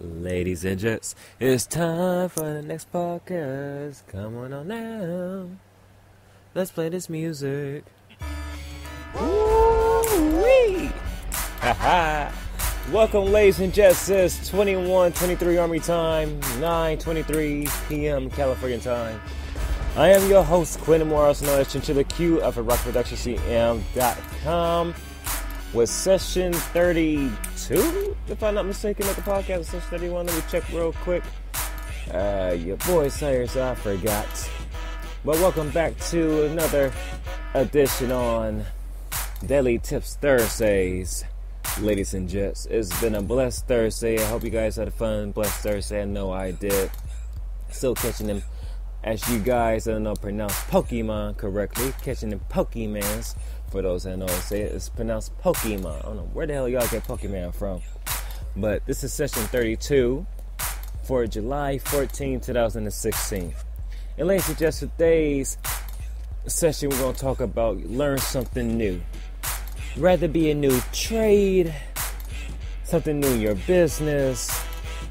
Ladies and gents, it's time for the next podcast. Come on now. Let's play this music. Woo-wee! Ha-ha! Welcome, ladies and gents. It's 21:23 Army time, 9:23 p.m. California time. I am your host, Quentin Moore, also known as Chinchilla Q of rockproductioncm.com. With session 32, if I'm not mistaken, of the podcast. Session 31, let me check real quick. Your boy Sayers, I forgot. But welcome back to another edition on Daily Tips Thursdays, ladies and gents. It's been a blessed Thursday. I hope you guys had a fun, blessed Thursday. I know I did. Still catching them, as you guys, I don't know, pronounce Pokemon correctly. Catching them Pokemans. For those that know, say it's pronounced Pokemon. I don't know where the hell y'all get Pokemon from. But this is session 32 for July 14, 2016. And ladies and gents, today's session we're going to talk about learn something new. Rather be a new trade, something new in your business,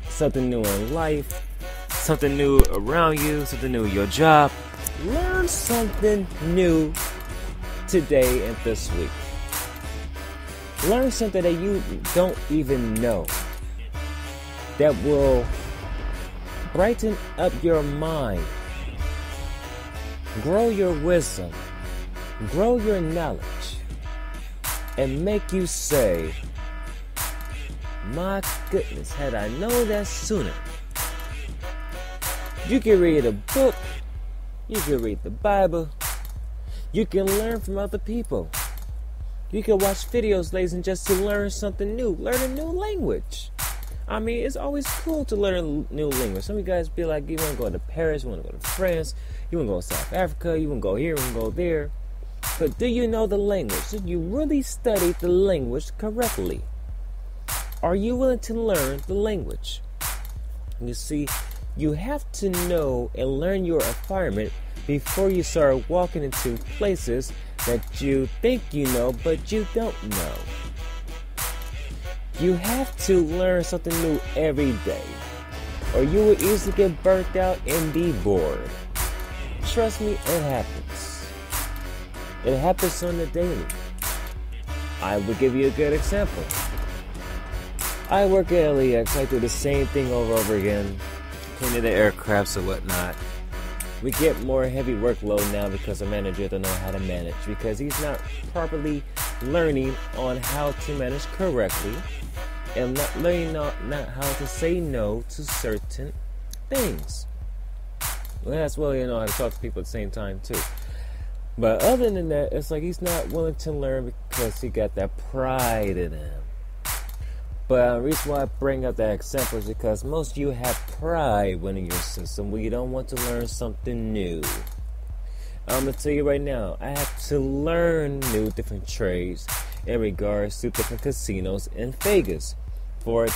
something new in life, something new around you, something new in your job. Learn something new today and this week. Learn something that you don't even know that will brighten up your mind, grow your wisdom, grow your knowledge, and make you say, my goodness, had I known that sooner. You can read a book, you can read the Bible, you can learn from other people. You can watch videos, ladies and gents, to learn something new. Learn a new language. I mean, it's always cool to learn a new language. Some of you guys be like, you want to go to Paris, you want to go to France, you want to go to South Africa, you want to go here, you want to go there. But do you know the language? Did you really study the language correctly? Are you willing to learn the language? You see, you have to know and learn your environment before you start walking into places that you think you know, but you don't know. You have to learn something new every day, or you will easily get burnt out and be bored. Trust me, it happens. It happens on the daily. I will give you a good example. I work at LAX. I do the same thing over again, cleaning the aircrafts and whatnot. We get more heavy workload now because our manager don't know how to manage, because he's not properly learning on how to manage correctly and not learning not how to say no to certain things. Well, that's well, you know how to talk to people at the same time too. But other than that, it's like he's not willing to learn because he got that pride in him. But the reason why I bring up that example is because most of you have pride within your system where you don't want to learn something new. I'm going to tell you right now, I have to learn new different trades in regards to different casinos in Vegas for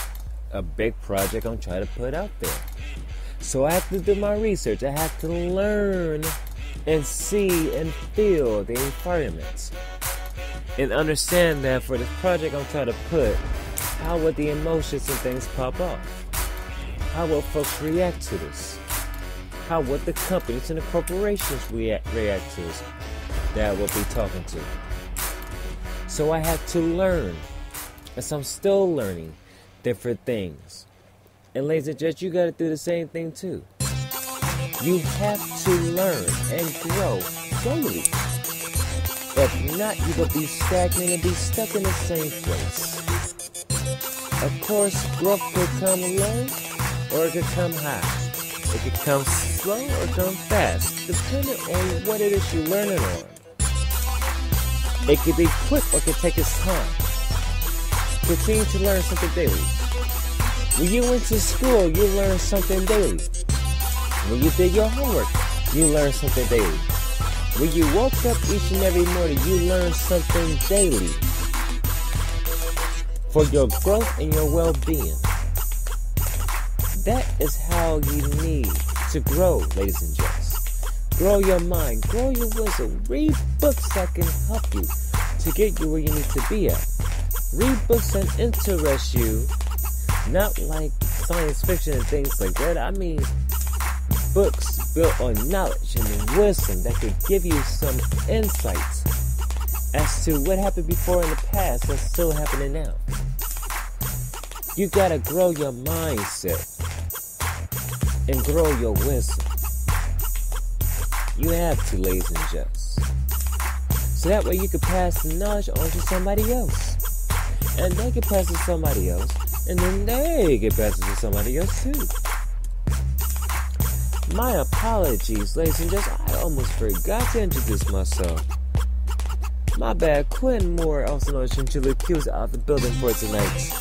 a big project I'm trying to put out there. So I have to do my research. I have to learn and see and feel the environments and understand that for this project I'm trying to put, how would the emotions and things pop up? How will folks react to this? How would the companies and the corporations react to this that we'll be talking to? So I had to learn, as I'm still learning different things. And ladies and gents, you got to do the same thing too. You have to learn and grow daily. If not, you're going to be stagnant and be stuck in the same place. Of course, growth could come low or it could come high. It could come slow or come fast, depending on what it is you're learning on. It could be quick or it could take its time. Continue to learn something daily. When you went to school, you learned something daily. When you did your homework, you learned something daily. When you woke up each and every morning, you learned something daily. For your growth and your well-being. That is how you need to grow, ladies and gents. Grow your mind, grow your wisdom. Read books that can help you to get you where you need to be at. Read books that interest you, not like science fiction and things like that. I mean, books built on knowledge and wisdom that could give you some insights as to what happened before in the past that's still happening now. You gotta grow your mindset and grow your wisdom. You have to, ladies and gents. So that way you can pass the knowledge on to somebody else. And they can pass it to somebody else. And then they can pass it to somebody else too. My apologies, ladies and gents. I almost forgot to introduce myself. My bad. Quinn Moore, also known as Chinchilla Q, is out the building for tonight.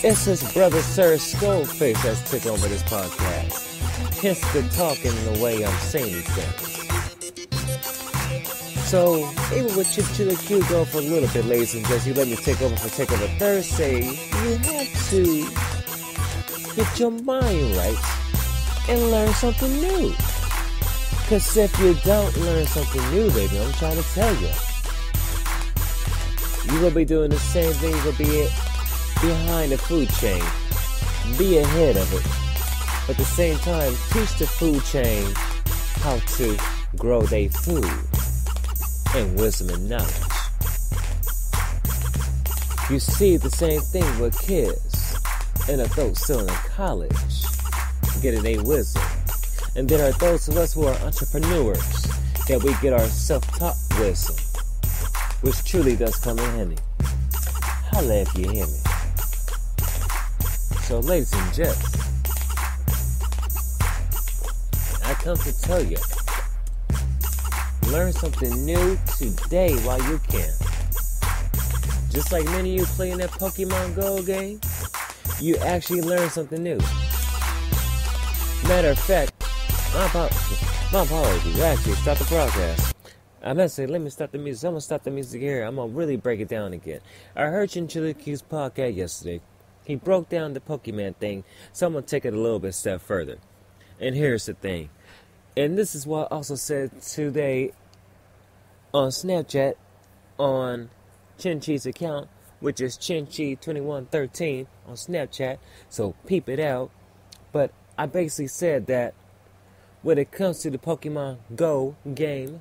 It's his brother, Sir Skullface, that's took over this podcast. Hence the talking the way I'm saying these things. So, even with Chinchilla Q go for a little bit, ladies and gents, you let me take over for Takeover Thursday, you have to get your mind right and learn something new. Because if you don't learn something new, baby, I'm trying to tell you, you will be doing the same thing. You will be behind the food chain. Be ahead of it. But at the same time, teach the food chain how to grow their food and wisdom and knowledge. You see the same thing with kids and adults still in college, getting their wisdom. And there are those of us who are entrepreneurs that we get our self-taught wisdom, which truly does come in handy. Holla if you hear me. So, ladies and gents, I come to tell you, learn something new today while you can. Just like many of you playing that Pokemon Go game, you actually learn something new. Matter of fact, my apologies. Actually, stop the broadcast. I meant to say, let me stop the music. I'm going to stop the music here. I'm going to really break it down again. I heard Chinchilla Q's podcast yesterday. He broke down the Pokemon thing, so I'm going to take it a little bit step further. And here's the thing. And this is what I also said today on Snapchat on Chin-Chi's account, which is Chin-Chi2113 on Snapchat. So peep it out. But I basically said that when it comes to the Pokemon Go game,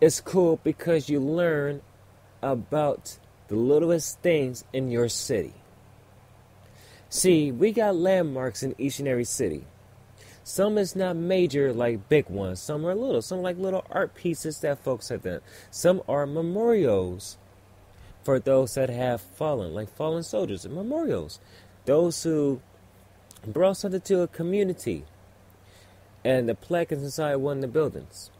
it's cool because you learn about the littlest things in your city. See, we got landmarks in each and every city. Some is not major like big ones. Some are little. Some like little art pieces that folks have done. Some are memorials for those that have fallen, like fallen soldiers and memorials. Those who brought something to a community. And the plaque is inside one of the buildings.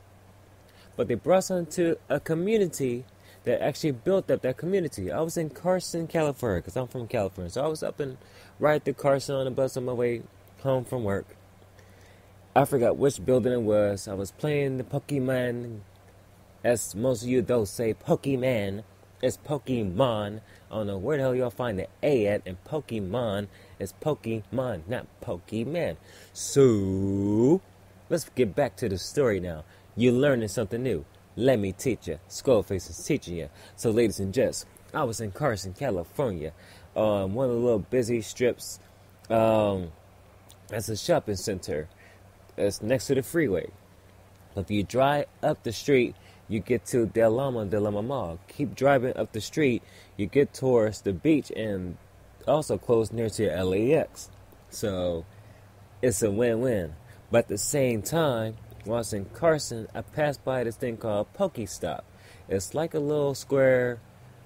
But they brought something to a community that actually built up that community. I was in Carson, California, because I'm from California. So I was up and right through Carson on the bus on my way home from work. I forgot which building it was. I was playing the Pokemon, as most of you don't say Pokemon. It's Pokemon. I don't know where the hell y'all find the A at, and Pokemon is Pokemon, not Pokemon. So, let's get back to the story now. You're learning something new. Let me teach you. Skullface is teaching you. So, ladies and gents, I was in Carson, California, one of the little busy strips. That's a shopping center. It's next to the freeway. If you drive up the street, you get to Del Lama Mall. Keep driving up the street, you get towards the beach and also close near to LAX. So, it's a win-win. But at the same time, while I was in Carson, I passed by this thing called Pokestop. It's like a little square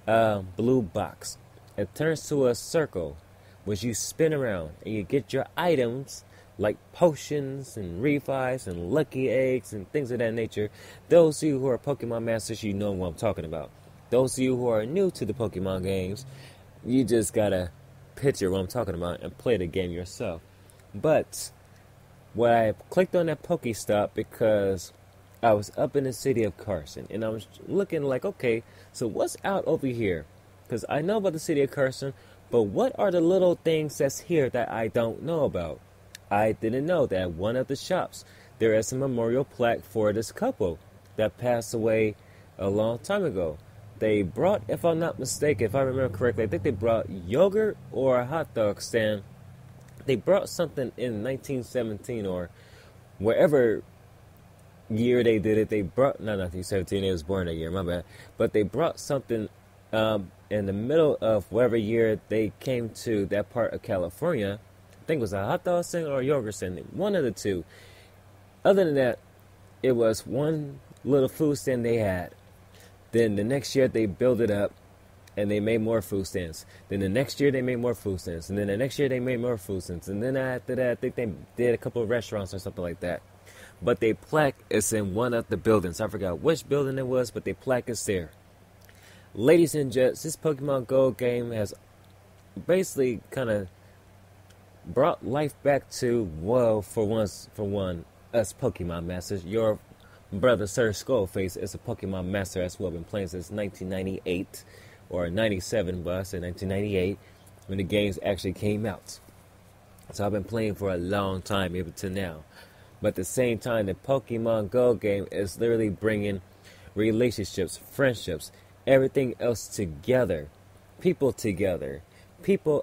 blue box. It turns to a circle, which you spin around, and you get your items like potions and refis and lucky eggs and things of that nature. Those of you who are Pokemon masters, you know what I'm talking about. Those of you who are new to the Pokemon games, you just gotta picture what I'm talking about and play the game yourself. But what I clicked on that Pokestop because I was up in the city of Carson, and I was looking like, okay, so what's out over here? Because I know about the city of Carson, but what are the little things that's here that I don't know about? I didn't know that at one of the shops there is a memorial plaque for this couple that passed away a long time ago. they brought, if I'm not mistaken, if I remember correctly, I think they brought yogurt or a hot dog stand. They brought something in 1917 or wherever year they did it. They brought, not 1917, they was born that year, my bad. But they brought something in the middle of whatever year they came to that part of California. I think it was a hot dog stand or a yogurt stand, one of the two. Other than that, it was one little food stand they had. Then the next year they built it up and they made more food stands. Then the next year they made more food stands. And then the next year they made more food stands. And then after that, I think they did a couple of restaurants or something like that. But their plaque is in one of the buildings. I forgot which building it was, but their plaque is there. Ladies and gents, this Pokemon Go game has basically kind of brought life back to, well, for one, us Pokemon masters. Your brother, Sir Skullface, is a Pokemon master as well. Been playing since 1998 or 97, but I said 1998 when the games actually came out. So I've been playing for a long time, even to now. But at the same time, the Pokemon Go game is literally bringing relationships, friendships, everything else together, people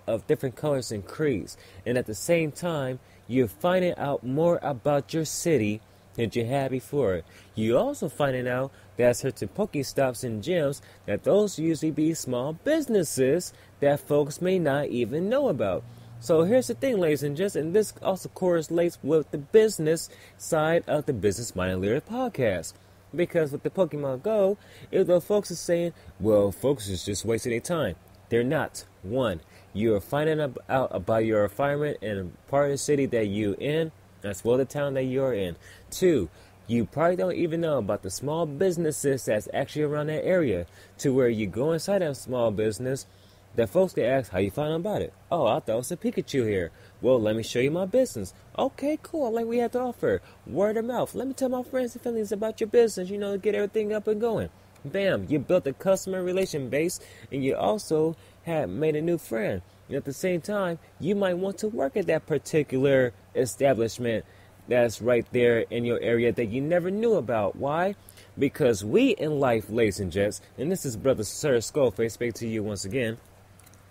of different colors and creeds. And at the same time, you're finding out more about your city than you had before. You also finding out that certain Pokestops and gyms, that those usually be small businesses that folks may not even know about. So here's the thing, ladies and gents, and this also correlates with the business side of the Business Minded Lyric podcast. Because with the Pokemon Go, if the folks are saying, well, folks is just wasting their time. They're not. One, you're finding out about your environment and part of the city that you're in, as well the town that you're in. Two, you probably don't even know about the small businesses that's actually around that area, to where you go inside that small business, that folks can ask how you found out about it. Oh, I thought it was a Pikachu here. Well, let me show you my business. Okay, cool. I like what you have to offer. Word of mouth. Let me tell my friends and families about your business, to get everything up and going. Bam, you built a customer relation base, and you also had made a new friend. And at the same time, you might want to work at that particular establishment that's right there in your area that you never knew about. Why? Because we in life, ladies and gents, and this is Brother Sir Skullface speaking to you once again,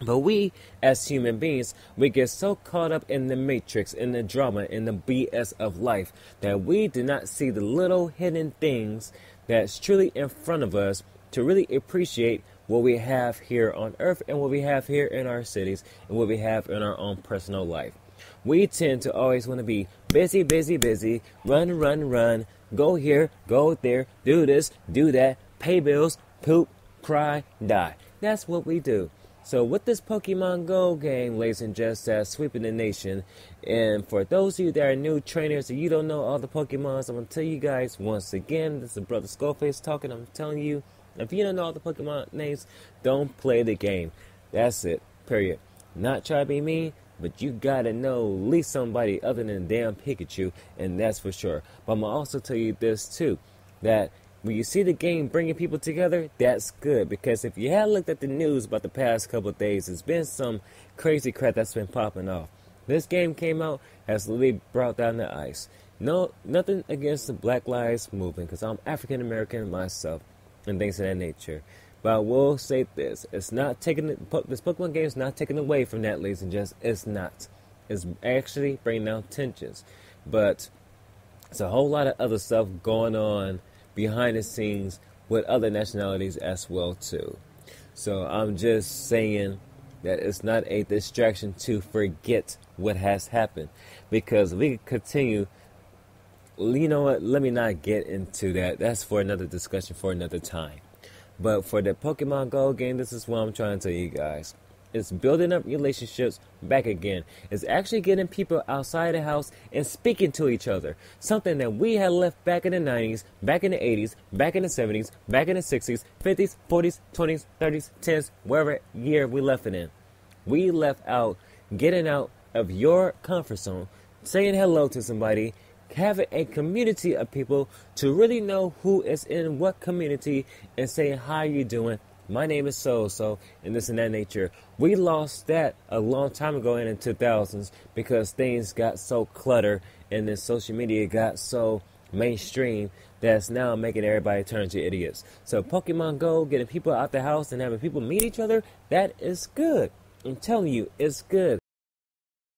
but we, as human beings, we get so caught up in the matrix, in the drama, in the BS of life, that we do not see the little hidden things that's truly in front of us to really appreciate what we have here on earth and what we have here in our cities and what we have in our own personal life. We tend to always want to be busy, busy, busy, run, run, run, go here, go there, do this, do that, pay bills, poop, cry, die. That's what we do. So with this Pokemon Go game, ladies and gents, that's sweeping the nation, and for those of you that are new trainers and you don't know all the Pokemons, I'm going to tell you guys once again, this is Brother Skullface talking. I'm telling you, if you don't know all the Pokemon names, don't play the game. That's it, period. Not try to be mean, but you got to know at least somebody other than damn Pikachu, and that's for sure. But I'm going to also tell you this too, that when you see the game bringing people together, that's good. Because if you had looked at the news about the past couple of days, there's been some crazy crap that's been popping off. This game came out, has literally brought down the ice. No, nothing against the Black Lives Movement, because I'm African American myself, and things of that nature. But I will say this, it's not taking this Pokemon game is not taken away from that, ladies and gents. It's not. It's actually bringing down tensions. But there's a whole lot of other stuff going on behind the scenes with other nationalities as well too. So I'm just saying that it's not a distraction to forget what has happened, because we can continue. You know what, let me not get into that. That's for another discussion for another time. But for the Pokemon Go game, this is what I'm trying to tell you guys. It's building up relationships back again. It's actually getting people outside the house and speaking to each other. Something that we had left back in the 90s, back in the 80s, back in the 70s, back in the 60s, 50s, 40s, 20s, 30s, 10s, wherever year we left it in. We left out getting out of your comfort zone, saying hello to somebody, having a community of people to really know who is in what community and saying, how you doing? My name is so-so, and this and that nature. We lost that a long time ago in the 2000s because things got so cluttered and then social media got so mainstream that's now making everybody turn to idiots. So Pokemon Go, getting people out the house and having people meet each other, that is good. I'm telling you, it's good.